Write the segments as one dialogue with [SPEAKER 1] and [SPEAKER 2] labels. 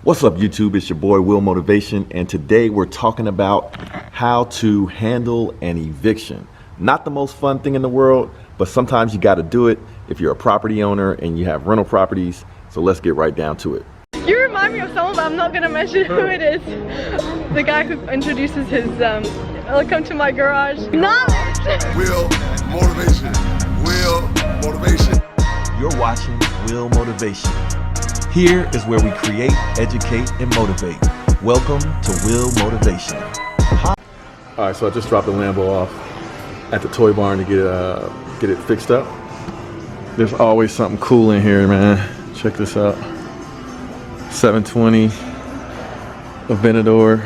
[SPEAKER 1] What's up, YouTube? It's your boy Will Motivation, and today we're talking about how to handle an eviction. Not the most fun thing in the world, but sometimes you got to do it if you're a property owner and you have rental properties. So let's get right down to it.
[SPEAKER 2] You remind me of someone, but I'm not gonna mention who it is. The guy who introduces his welcome to my garage. Knowledge!
[SPEAKER 3] Will Motivation. Will Motivation.
[SPEAKER 1] You're watching Will Motivation. Here is where we create, educate, and motivate. Welcome to Will Motivation. All right, so I just dropped the Lambo off at the toy barn to get it fixed up. There's always something cool in here, man. Check this out. 720 Aventador.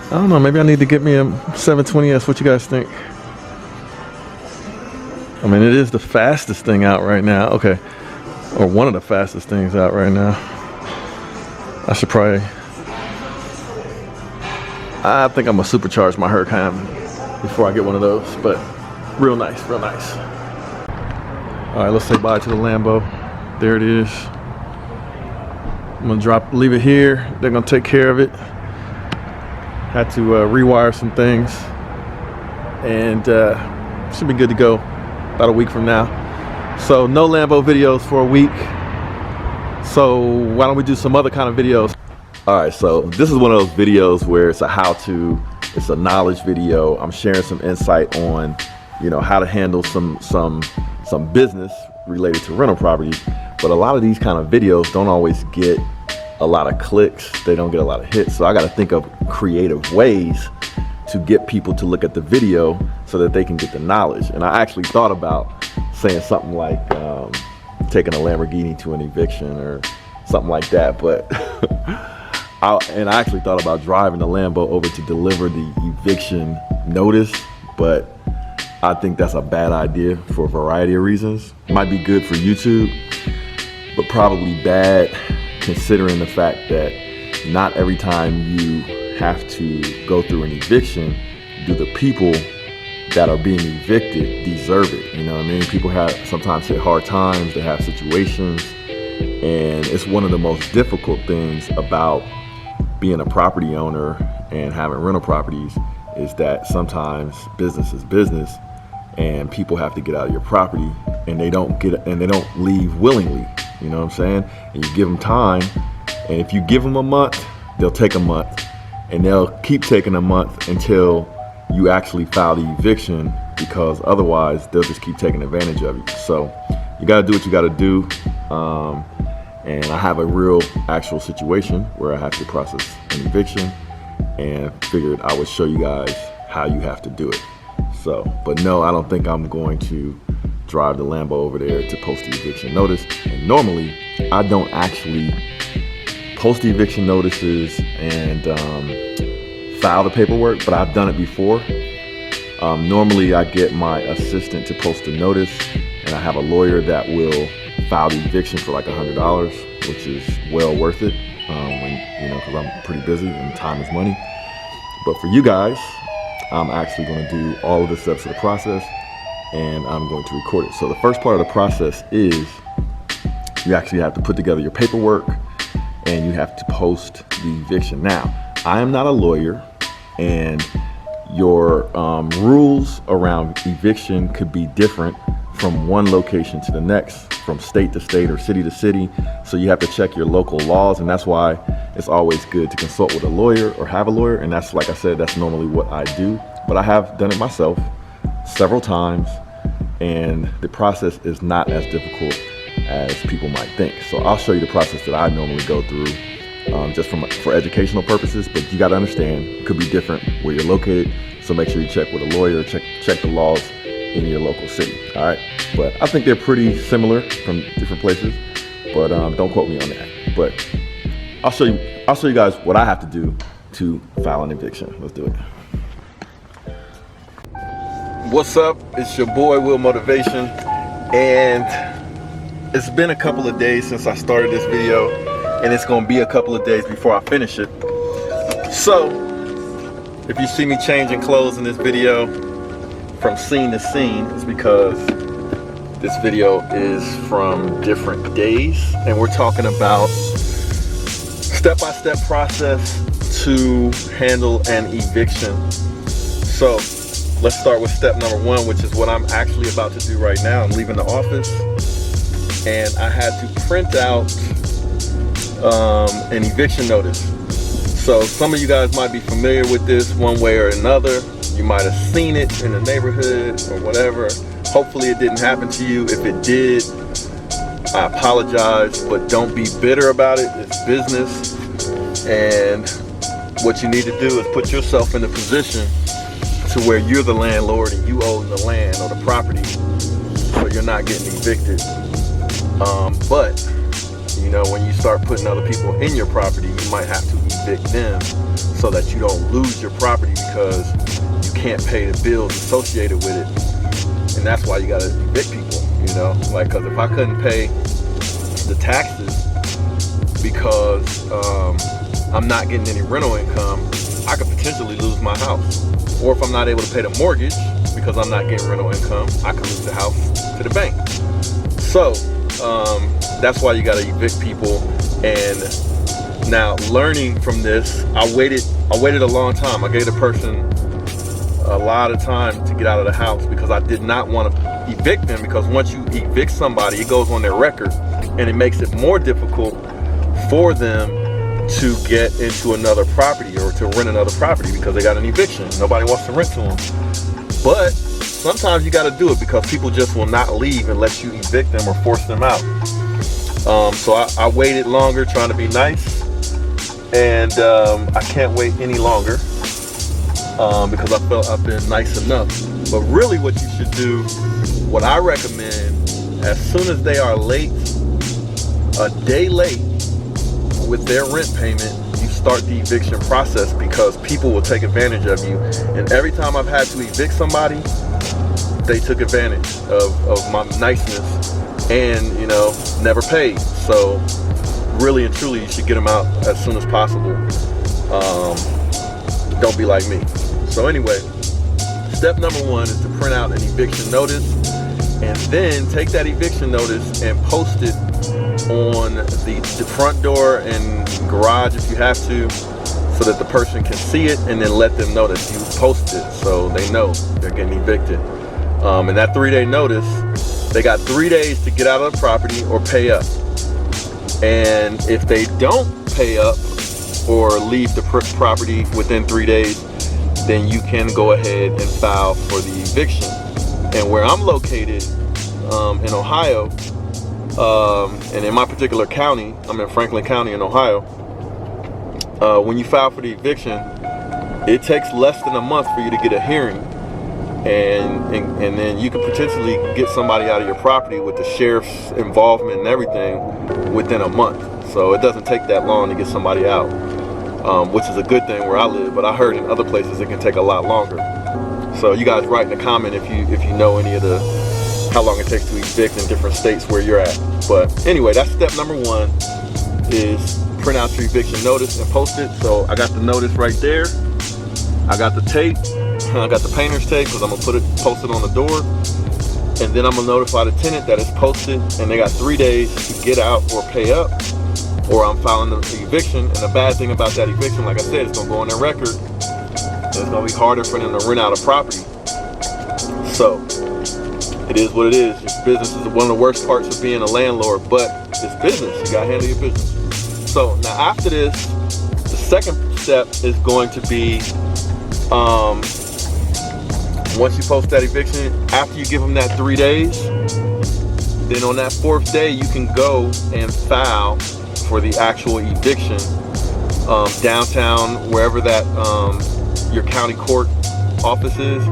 [SPEAKER 1] I don't know, maybe I need to get me a 720S. What you guys think? I mean, it is the fastest thing out right now. Okay. Or one of the fastest things out right now. I should probably, I think I'm gonna supercharge my Huracan before I get one of those, but real nice, real nice. All right, let's say bye to the Lambo. There it is. I'm gonna leave it here. They're gonna take care of it. Had to rewire some things, and should be good to go about a week from now. So no Lambo videos for a week. So why don't we do some other kind of videos? All right, so this is one of those videos where it's a how-to, it's a knowledge video. I'm sharing some insight on, you know, how to handle some business related to rental properties. But a lot of these kind of videos don't always get a lot of clicks. They don't get a lot of hits. So I got to think of creative ways to get people to look at the video so that they can get the knowledge. And I actually thought about saying something like taking a Lamborghini to an eviction or something like that, but I actually thought about driving the Lambo over to deliver the eviction notice, but I think that's a bad idea for a variety of reasons. Might be good for YouTube, but probably bad considering the fact that not every time you have to go through an eviction do the people that are being evicted deserve it. You know what I mean? People sometimes hit hard times, they have situations, and it's one of the most difficult things about being a property owner and having rental properties is that sometimes business is business and people have to get out of your property and they don't leave willingly. You know what I'm saying? And you give them time, and if you give them a month, they'll take a month, and they'll keep taking a month until you actually file the eviction, because otherwise they'll just keep taking advantage of you. So you got to do what you got to do. And I have a real actual situation where I have to process an eviction, and figured I would show you guys how you have to do it. So, but no, I don't think I'm going to drive the Lambo over there to post the eviction notice. And normally I don't actually post the eviction notices and file the paperwork, but I've done it before. Normally I get my assistant to post a notice, and I have a lawyer that will file the eviction for like $100, which is well worth it, because I'm pretty busy and time is money. But for you guys, I'm actually going to do all of the steps of the process, and I'm going to record it. So the first part of the process is you actually have to put together your paperwork, and you have to post the eviction. Now, I am not a lawyer, and your rules around eviction could be different from one location to the next, from state to state or city to city. So you have to check your local laws, and that's why it's always good to consult with a lawyer or have a lawyer. And that's, like I said, that's normally what I do, but I have done it myself several times, and the process is not as difficult as people might think. So I'll show you the process that I normally go through, just for educational purposes, but you got to understand it could be different where you're located. So make sure you check with a lawyer, check the laws in your local city. All right, but I think they're pretty similar from different places, but don't quote me on that. But I'll show you guys what I have to do to file an eviction. Let's do it. What's up? It's your boy Will Motivation, and it's been a couple of days since I started this video, and it's gonna be a couple of days before I finish it. So if you see me changing clothes in this video from scene to scene, it's because this video is from different days, and we're talking about step-by-step process to handle an eviction. So let's start with step number one, which is what I'm actually about to do right now. I'm leaving the office and I had to print out an eviction notice. So some of you guys might be familiar with this one way or another. You might have seen it in the neighborhood or whatever. Hopefully it didn't happen to you. If it did, I apologize, but don't be bitter about it. It's business. And what you need to do is put yourself in a position to where you're the landlord and you own the land or the property, so you're not getting evicted. But you know, when you start putting other people in your property, you might have to evict them so that you don't lose your property because you can't pay the bills associated with it. And that's why you gotta evict people, you know? Like, cause if I couldn't pay the taxes because I'm not getting any rental income, I could potentially lose my house. Or if I'm not able to pay the mortgage because I'm not getting rental income, I could lose the house to the bank. So that's why you gotta evict people. And now, learning from this, I waited a long time. I gave the person a lot of time to get out of the house because I did not want to evict them, because once you evict somebody, it goes on their record and it makes it more difficult for them to get into another property or to rent another property because they got an eviction. Nobody wants to rent to them. But sometimes you got to do it because people just will not leave unless you evict them or force them out. So I waited longer trying to be nice, and I can't wait any longer because I felt I've been nice enough. But really what you should do, what I recommend, as soon as they are late, a day late with their rent payment, you start the eviction process, because people will take advantage of you. And every time I've had to evict somebody, they took advantage of my niceness and, you know, never paid. So really and truly, you should get them out as soon as possible. Don't be like me. So anyway, step number one is to print out an eviction notice, and then take that eviction notice and post it on the front door and garage if you have to, so that the person can see it, and then let them know that you posted it so they know they're getting evicted. And that 3-day notice, they got 3 days to get out of the property or pay up. And if they don't pay up or leave the property within 3 days, then you can go ahead and file for the eviction. And where I'm located in Ohio, and in my particular county, I'm in Franklin County in Ohio, when you file for the eviction, it takes less than a month for you to get a hearing. And then you could potentially get somebody out of your property with the sheriff's involvement and everything within a month. So it doesn't take that long to get somebody out, which is a good thing where I live. But I heard in other places it can take a lot longer. So you guys write in the comment if you know any of how long it takes to evict in different states where you're at. But anyway, that's step number one, is print out your eviction notice and post it. So I got the notice right there. I got the tape. I got the painter's tape because I'm gonna post it on the door, and then I'm gonna notify the tenant that it's posted, and they got 3 days to get out or pay up, or I'm filing the eviction. And the bad thing about that eviction, like I said, it's gonna go on their record. It's gonna be harder for them to rent out a property. So it is what it is. Your business is one of the worst parts of being a landlord, but it's business. You gotta handle your business. So now after this, the second step is going to be, once you post that eviction, after you give them that 3 days, then on that 4th day, you can go and file for the actual eviction downtown, wherever that your county court office is.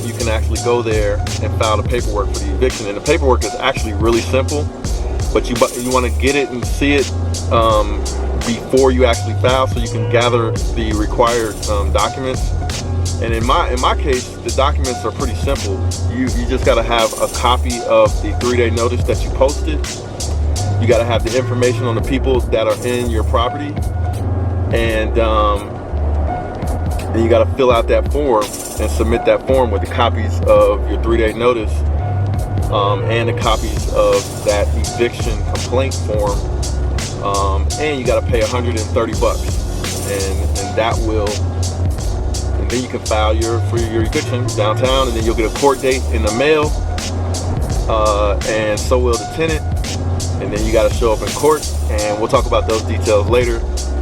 [SPEAKER 1] You can actually go there and file the paperwork for the eviction. And the paperwork is actually really simple, but you want to get it and see it before you actually file, so you can gather the required documents. And in my case, the documents are pretty simple. You just got to have a copy of the 3-day notice that you posted. You got to have the information on the people that are in your property, and then you got to fill out that form and submit that form with the copies of your 3-day notice and the copies of that eviction complaint form and you got to pay $130, and that will, and then you can file for your eviction downtown, and then you'll get a court date in the mail, and so will the tenant, and then you got to show up in court, and we'll talk about those details later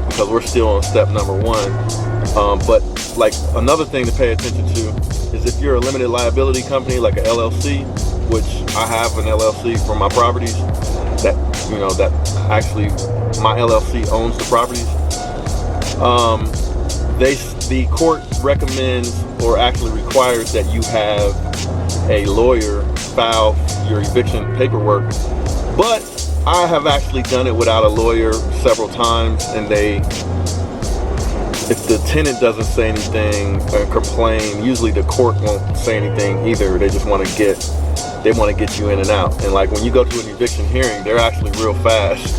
[SPEAKER 1] because we're still on step number 1. But like another thing to pay attention to is if you're a limited liability company like an LLC, which I have an LLC for my properties, that actually my LLC owns the properties. The court recommends or actually requires that you have a lawyer file your eviction paperwork, but I have actually done it without a lawyer several times, and if the tenant doesn't say anything or complain, usually the court won't say anything either. They just want to get you in and out. And like when you go to an eviction hearing, they're actually real fast.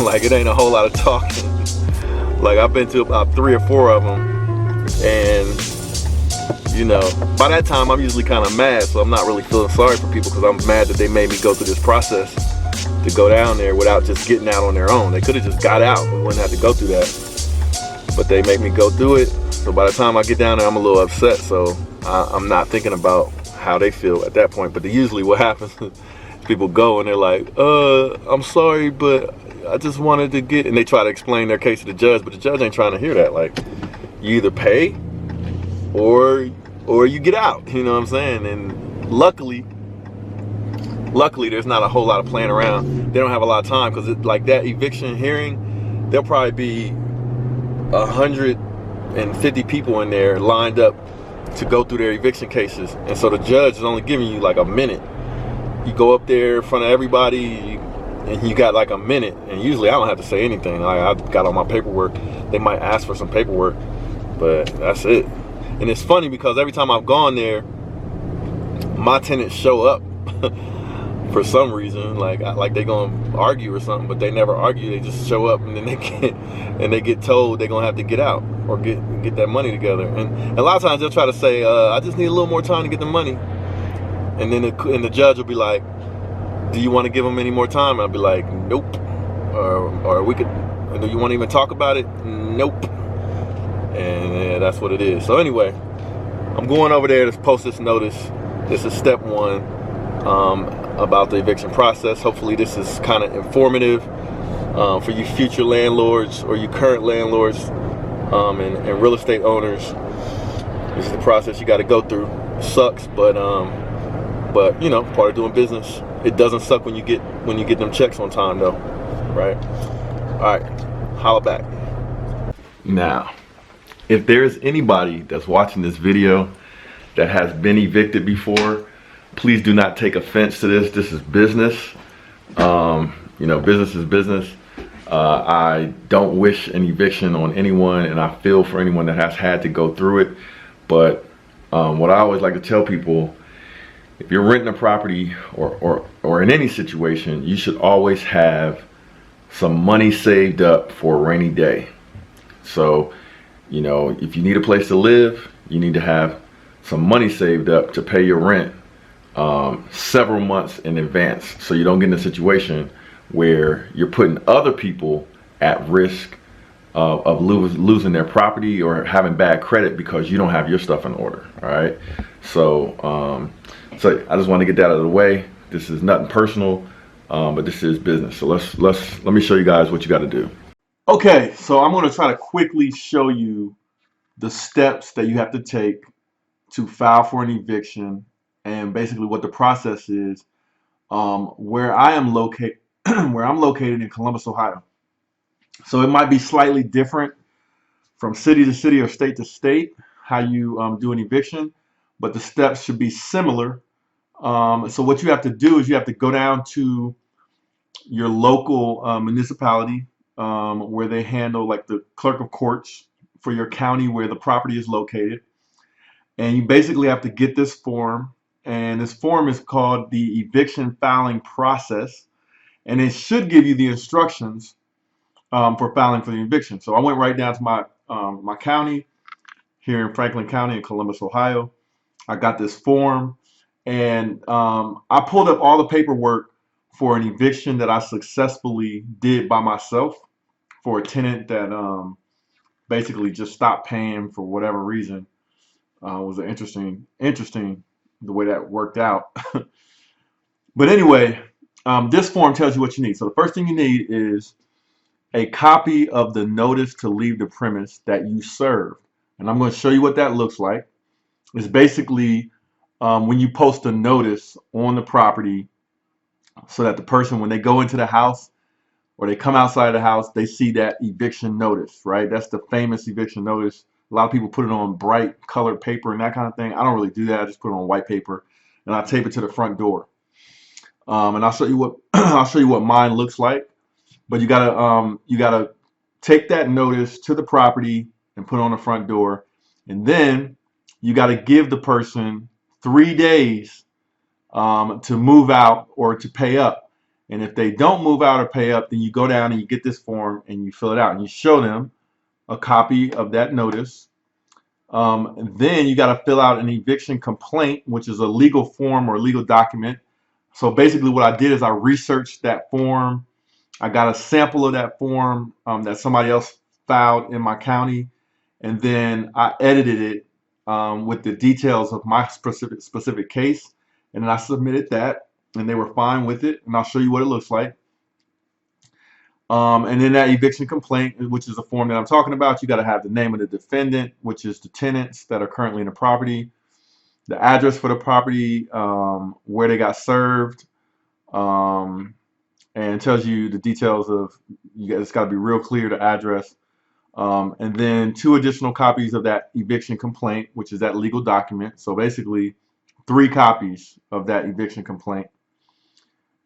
[SPEAKER 1] Like it ain't a whole lot of talking. Like I've been to about 3 or 4 of them, and by that time I'm usually kind of mad, so I'm not really feeling sorry for people because I'm mad that they made me go through this process to go down there without just getting out on their own. They could have just got out. We wouldn't have to go through that. But they make me go through it. So by the time I get down there, I'm a little upset. So I'm not thinking about how they feel at that point. But usually what happens is people go and they're like, I'm sorry, but I just wanted to get, and they try to explain their case to the judge, but the judge ain't trying to hear that. Like, you either pay or you get out, you know what I'm saying? And luckily there's not a whole lot of playing around. They don't have a lot of time because like that eviction hearing, there'll probably be 150 people in there lined up to go through their eviction cases, and so the judge is only giving you like a minute. You go up there in front of everybody and you got like a minute, and usually I don't have to say anything. I got all my paperwork. They might ask for some paperwork, but that's it. And it's funny because every time I've gone there, my tenants show up for some reason, like they gonna argue or something, but they never argue. They just show up, and then they get told they're gonna have to get out or get that money together. And a lot of times they'll try to say, I just need a little more time to get the money. And then the judge will be like, do you want to give them any more time? I'll be like, nope. Or we could, do you want to even talk about it? Nope. And yeah, that's what it is. So anyway, I'm going over there to post this notice. This is step 1. About the eviction process. Hopefully this is kind of informative for you future landlords or you current landlords and real estate owners. This is the process you got to go through. It sucks, but part of doing business. It doesn't suck when you get them checks on time though, right? All right, holla back. Now, if there's anybody that's watching this video that has been evicted before, please do not take offense to this. This is business. Business is business. I don't wish an eviction on anyone, and I feel for anyone that has had to go through it. But what I always like to tell people, if you're renting a property or in any situation, you should always have some money saved up for a rainy day. So, if you need a place to live, you need to have some money saved up to pay your rent several months in advance, so you don't get in a situation where you're putting other people at risk of losing their property or having bad credit because you don't have your stuff in order. All right, so I just want to get that out of the way. This is nothing personal, but this is business. So let me show you guys what you got to do. Okay, so I'm going to try to quickly show you the steps that you have to take to file for an eviction, and basically what the process is. Where I'm located in Columbus, Ohio. So it might be slightly different from city to city or state to state how you do an eviction, but the steps should be similar. So what you have to do is you have to go down to your local municipality where they handle like the clerk of courts for your county where the property is located. And you basically have to get this form, and this form is called the eviction filing process, and it should give you the instructions for filing for the eviction. So I went right down to my county here in Franklin County in Columbus, Ohio. I got this form, and I pulled up all the paperwork for an eviction that I successfully did by myself for a tenant that basically just stopped paying for whatever reason. Was an interesting the way that worked out. But anyway, this form tells you what you need. So the first thing you need is a copy of the notice to leave the premise that you served. And I'm going to show you what that looks like. It's basically when you post a notice on the property so that the person, when they go into the house or they come outside the house, they see that eviction notice, right? That's the famous eviction notice. A lot of people put it on bright colored paper and that kind of thing. I don't really do that. I just put it on white paper and I tape it to the front door. And I'll show you what I'll show you what mine looks like. But you gotta take that notice to the property and put it on the front door, and then you gotta give the person 3 days to move out or to pay up. And if they don't move out or pay up, then you go down and you get this form and you fill it out and you show them a copy of that notice. Then you got to fill out an eviction complaint, which is a legal form or legal document. So basically what I did is I researched that form. I got a sample of that form that somebody else filed in my county, and then I edited it with the details of my specific case, and then I submitted that, and they were fine with it, and I'll show you what it looks like. And then that eviction complaint, which is the form that I'm talking about, you got to have the name of the defendant, which is the tenants that are currently in the property, the address for the property, where they got served, and it tells you the details of, it's got to be real clear, the address, and then 2 additional copies of that eviction complaint, which is that legal document. So basically 3 copies of that eviction complaint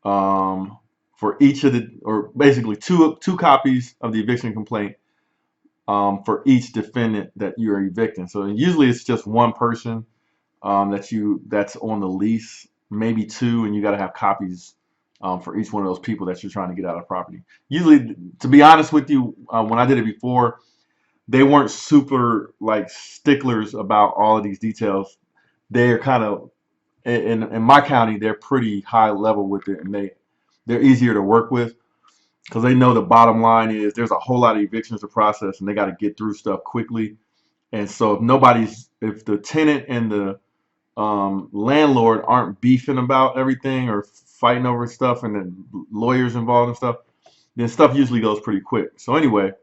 [SPEAKER 1] for each of the, or basically two copies of the eviction complaint for each defendant that you're evicting. So usually it's just one person that's on the lease, maybe 2, and you got to have copies for each one of those people that you're trying to get out of the property. Usually, to be honest with you, when I did it before, they weren't super like sticklers about all of these details. They're kind of, in my county, they're pretty high level with it, and they're easier to work with because they know the bottom line is there's a whole lot of evictions to process, and they got to get through stuff quickly. And so if the tenant and the landlord aren't beefing about everything or fighting over stuff, and then lawyers involved and stuff, then stuff usually goes pretty quick. So anyway,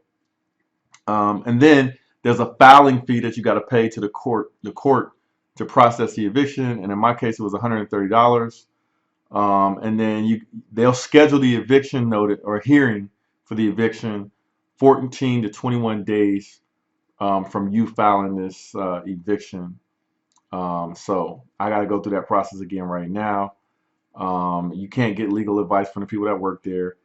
[SPEAKER 1] and then there's a filing fee that you got to pay to the court to process the eviction, and in my case it was $130. And then they'll schedule the eviction notice or hearing for the eviction 14 to 21 days from you filing this eviction. So I got to go through that process again right now. You can't get legal advice from the people that work there.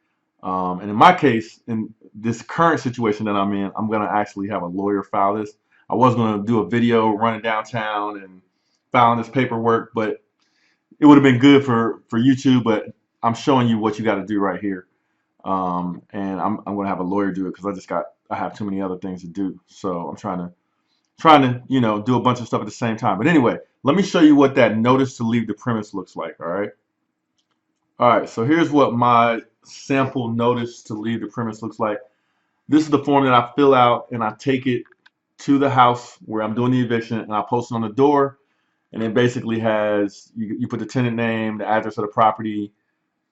[SPEAKER 1] And in my case, in this current situation that I'm in, I'm going to actually have a lawyer file this. I was going to do a video running downtown and filing this paperwork, but it would have been good for YouTube, but I'm showing you what you got to do right here. And I'm going to have a lawyer do it because I have too many other things to do. So I'm trying to, do a bunch of stuff at the same time. But anyway, let me show you what that notice to leave the premise looks like. All right. All right. So here's what my sample notice to leave the premise looks like. This is the form that I fill out, and I take it to the house where I'm doing the eviction, and I post it on the door. And it basically has, you put the tenant name, the address of the property,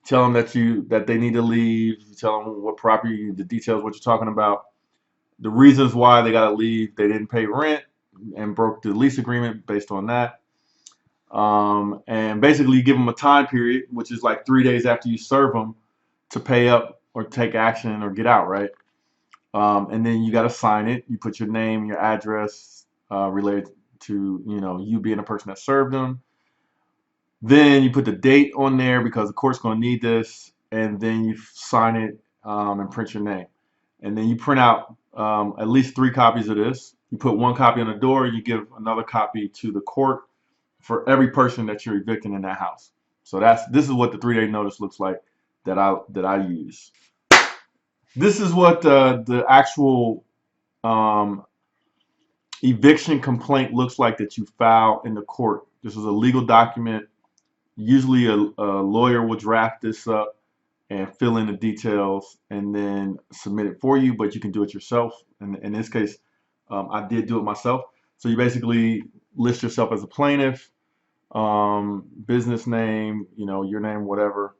[SPEAKER 1] tell them that they need to leave, you tell them what property, the details, what you're talking about, the reasons why they got to leave, they didn't pay rent and broke the lease agreement based on that. And basically you give them a time period, which is like 3 days after you serve them, to pay up or take action or get out, right? And then you got to sign it. You put your name, your address related to you being a person that served them. Then you put the date on there because the court's going to need this, and then you sign it and print your name. And then you print out at least 3 copies of this. You put 1 copy on the door. You give another copy to the court for every person that you're evicting in that house. So this is what the 3-day notice looks like that I use. This is what the actual eviction complaint looks like that you file in the court. This is a legal document. Usually a lawyer will draft this up. and fill in the details and then submit it for you, but you can do it yourself. And in this case, I did do it myself. So you basically list yourself as a plaintiff, business name, you know, your name, whatever,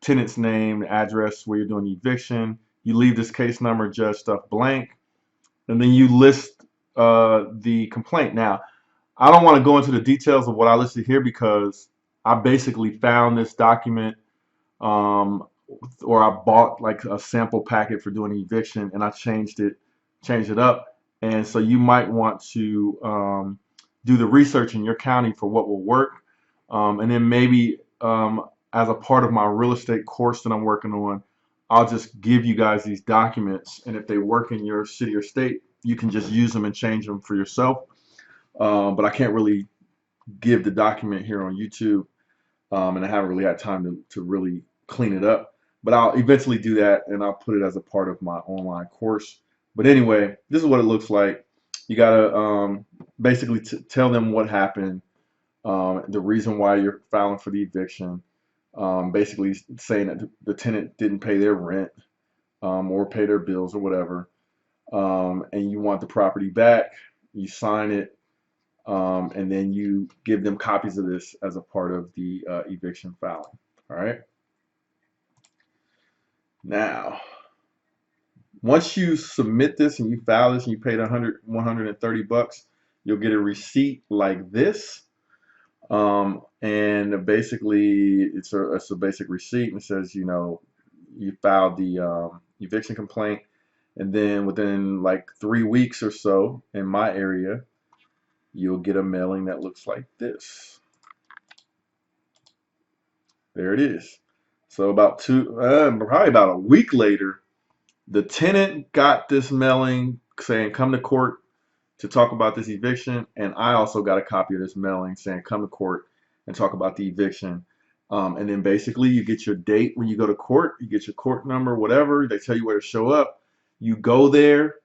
[SPEAKER 1] tenant's name, address where you're doing the eviction. You leave this case number, judge stuff blank, and then you list the complaint. Now, I don't want to go into the details of what I listed here because I basically found this document, or I bought like a sample packet for doing eviction, and I changed it up. And so you might want to do the research in your county for what will work, and then maybe as a part of my real estate course that I'm working on, I'll just give you guys these documents, and if they work in your city or state, you can just use them and change them for yourself. But I can't really give the document here on YouTube, and I haven't really had time to really clean it up. But I'll eventually do that, and I'll put it as a part of my online course. But anyway, this is what it looks like. You gotta basically tell them what happened, the reason why you're filing for the eviction, basically saying that the tenant didn't pay their rent, or pay their bills or whatever, and you want the property back. You sign it, and then you give them copies of this as a part of the eviction filing. All right. Now, once you submit this and you file this and you paid 130 bucks, you'll get a receipt like this. And basically it's a basic receipt, and it says, you know, you filed the eviction complaint, and then within like 3 weeks or so in my area, you'll get a mailing that looks like this. There it is. So probably about a week later, the tenant got this mailing saying come to court to talk about this eviction, and I also got a copy of this mailing saying come to court and talk about the eviction. And then basically you get your date when you go to court, you get your court number, whatever, they tell you where to show up, you go there,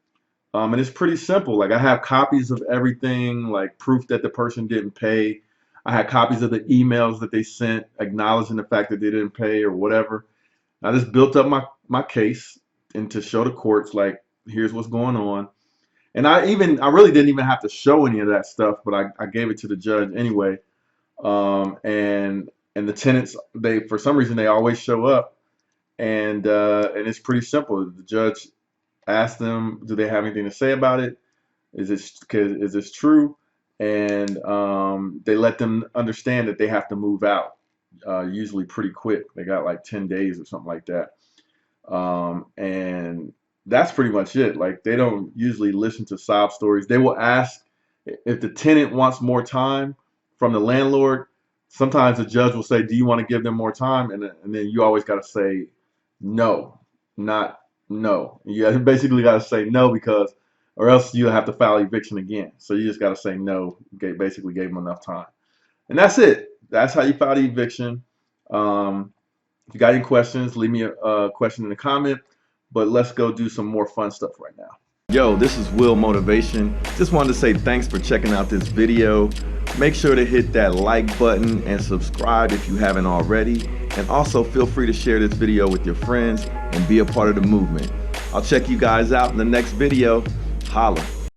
[SPEAKER 1] and it's pretty simple. Like, I have copies of everything, like proof that the person didn't pay. I had copies of the emails that they sent acknowledging the fact that they didn't pay or whatever. I just built up my case, and to show the courts, like, here's what's going on. And I really didn't even have to show any of that stuff, but I gave it to the judge anyway. And the tenants, for some reason they always show up, and it's pretty simple. The judge asked them, do they have anything to say about it? Is this true? And they let them understand that they have to move out, usually pretty quick. They got like 10 days or something like that. And that's pretty much it. Like, they don't usually listen to sob stories. They will ask if the tenant wants more time from the landlord. Sometimes the judge will say, do you want to give them more time? And then you always got to say no, not no. You basically got to say no, because or else you have to file eviction again. So you just got to say no. Basically gave them enough time. And that's it. That's how you file the eviction. If you got any questions, leave me a question in the comment. But let's go do some more fun stuff right now. Yo, this is Will Motivation. Just wanted to say thanks for checking out this video. Make sure to hit that like button and subscribe if you haven't already. And also feel free to share this video with your friends and be a part of the movement. I'll check you guys out in the next video. Holla.